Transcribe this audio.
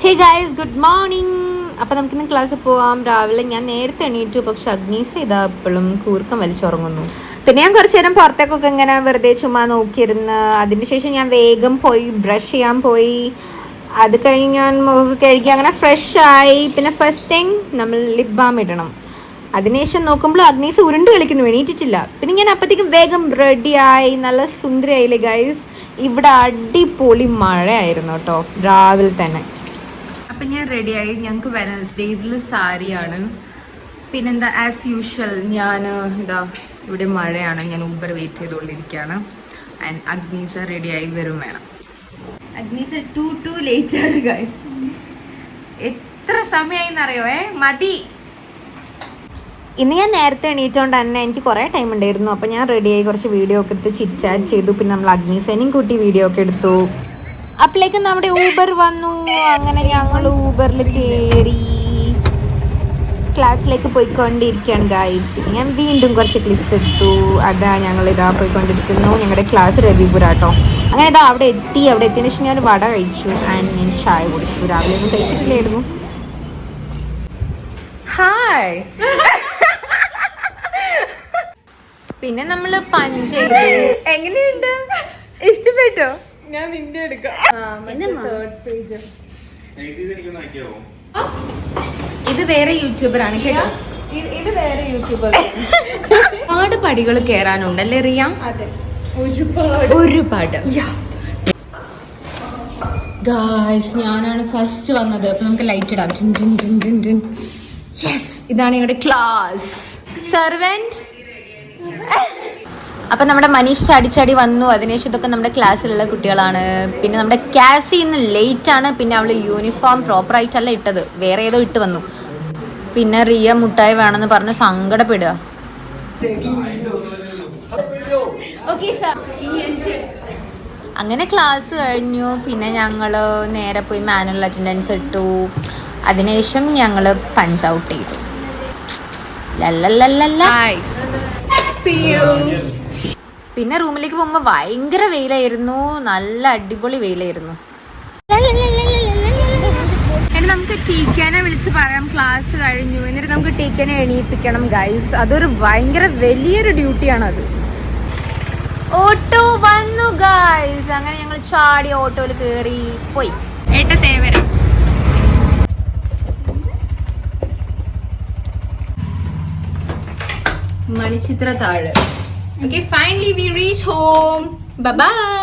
Hey guys, good morning. അപ്പോൾ നമുക്കിന്ന് ക്ലാസ്സിൽ പോവാം. രാവിലെ ഞാൻ നേരത്തെ എണീറ്റു, പക്ഷെ അഗ്നീസ് ഇതാ എപ്പോഴും കൂർക്കം വലിച്ചുറങ്ങുന്നു. പിന്നെ ഞാൻ കുറച്ച് നേരം പുറത്തേക്കൊക്കെ ഇങ്ങനെ വെറുതെ ചുമ്മാ നോക്കിയിരുന്ന് അതിന് ശേഷം ഞാൻ വേഗം പോയി ബ്രഷ് ചെയ്യാൻ പോയി. അത് കഴിഞ്ഞ് ഞാൻ മുഖം കഴുകി അങ്ങനെ ഫ്രഷായി. പിന്നെ ഫസ്റ്റ് ടൈം നമ്മൾ ലിപ് ബാം ഇടണം. അതിനുശേഷം നോക്കുമ്പോൾ അഗ്നീസ് ഉരുണ്ട് കളിക്കുന്നു, എണീറ്റിട്ടില്ല. പിന്നെ ഞാൻ അപ്പോഴത്തേക്കും വേഗം റെഡിയായി, നല്ല സുന്ദരിയായില്ലേ ഗൈസ്. ഇവിടെ അടിപൊളി മഴയായിരുന്നു കേട്ടോ രാവിലെ തന്നെ. അപ്പം ഞാൻ റെഡിയായി. ഞങ്ങൾക്ക് വെനസ്ഡേയ്സിൽ സാരിയാണ്. പിന്നെന്താ, ആസ് യൂഷ്വൽ ഞാൻ എന്താ ഇവിടെ മഴയാണ്, ഞാൻ ഊബർ വെയിറ്റ് ചെയ്തുകൊണ്ടിരിക്കുകയാണ്. ആൻഡ് അഗ്നീസ റെഡിയായി വരും വേണം. അഗ്നീസ ടു ലേറ്റ് ആണ് ഗൈസ്. എത്ര സമയമായി എന്നറിയോ? മതി. ഇന്ന് ഞാൻ നേരത്തെ എണീറ്റോണ്ട് തന്നെ എനിക്ക് കുറേ ടൈം ഉണ്ടായിരുന്നു. അപ്പം ഞാൻ റെഡിയായി, കുറച്ച് വീഡിയോ ഒക്കെ എടുത്ത് ചിറ്റ് ചാറ്റ് ചെയ്തു. പിന്നെ നമ്മൾ അഗ്നീസേനെയും കൂട്ടി വീഡിയോ ഒക്കെ എടുത്തു. അപ്പോഴേക്കും നമ്മുടെ ഊബർ വന്നു. അങ്ങനെ ഞങ്ങൾ ഊബറിൽ കയറി ക്ലാസ്സിലേക്ക് പോയിക്കൊണ്ടിരിക്കുകയാണ് ഗൈസ്. പിന്നെ ഞാൻ വീണ്ടും കുറച്ച് ക്ലിപ്സ് എടുത്തു. അതാ ഞങ്ങൾ ഇതാ പോയിക്കൊണ്ടിരിക്കുന്നു. ഞങ്ങളുടെ ക്ലാസ് രവിപുര കേട്ടോ. അങ്ങനെ ഇതാ അവിടെ എത്തിയതിന് ശേഷം ഞാൻ വട കഴിച്ചു. ആൻഡ് ഞാൻ ചായ കുടിച്ചു. രാവിലെ ഒന്നും കഴിച്ചിട്ടില്ലായിരുന്നു. ഹായ്. പിന്നെ നമ്മൾ പഞ്ച് ചെയ്തു. എങ്ങനെയുണ്ട്? ഇഷ്ടപ്പെട്ടോ? ഞാൻ നിന്റെ എടുക്കാം. ഇത് വേറെ യൂട്യൂബറാണ് കേട്ടോ. ഇത് വേറെ യൂട്യൂബർ. ഒരുപാട് പടികൾ കേറാനുണ്ടല്ലേ റിയ? അതെ, ഒരുപാട്. ഗായ്സ്, ഞാനാണ് ഫസ്റ്റ് വന്നത്. അപ്പൊ നമുക്ക് ലൈറ്റ് ഇടാം. യെസ്, ഇതാണ് ഞങ്ങളുടെ ക്ലാസ് സർവന്റ്. അപ്പൊ നമ്മുടെ മനീഷ് ചാടി വന്നു. അതിനുശേഷം ഇതൊക്കെ നമ്മുടെ ക്ലാസ്സിലുള്ള കുട്ടികളാണ്. പിന്നെ നമ്മുടെ കാസി ഇന്ന് ലേറ്റ് ആണ്. പിന്നെ അവള് യൂണിഫോം പ്രോപ്പർ ആയിട്ടല്ല ഇട്ടത്, വേറെ ഏതോ ഇട്ട് വന്നു. പിന്നെ റിയ മുട്ടായി വേണമെന്ന് പറഞ്ഞ് സങ്കടപ്പെടുക. അങ്ങനെ ക്ലാസ് കഴിഞ്ഞു. പിന്നെ ഞങ്ങള് നേരെ പോയി മാനുവൽ അറ്റൻഡൻസ് ഇട്ടു. അതിനുശേഷം ഞങ്ങള് പഞ്ച് ഔട്ട് ചെയ്തു. പിന്നെ റൂമിലേക്ക് പോകുമ്പോൾ ഭയങ്കര വെയിലായിരുന്നു, നല്ല അടിപൊളി വെയിലായിരുന്നു. എന്നിട്ട് നമുക്ക് ടീക്കാനെ വിളിച്ച് പറയാം ക്ലാസ് കഴിഞ്ഞു. എന്നിട്ട് നമുക്ക് ടീക്കാനെ എണീപ്പിക്കണം ഗൈസ്. അതൊരു ഭയങ്കര വലിയൊരു ഡ്യൂട്ടിയാണത്. ഓട്ടോ വന്നു ഗൈസ്. അങ്ങനെ ഞങ്ങൾ ചാടി ഓട്ടോയിൽ കയറി പോയി. തേവര മണിച്ചിത്ര താഴ്. Okay, finally we reach home. Bye bye.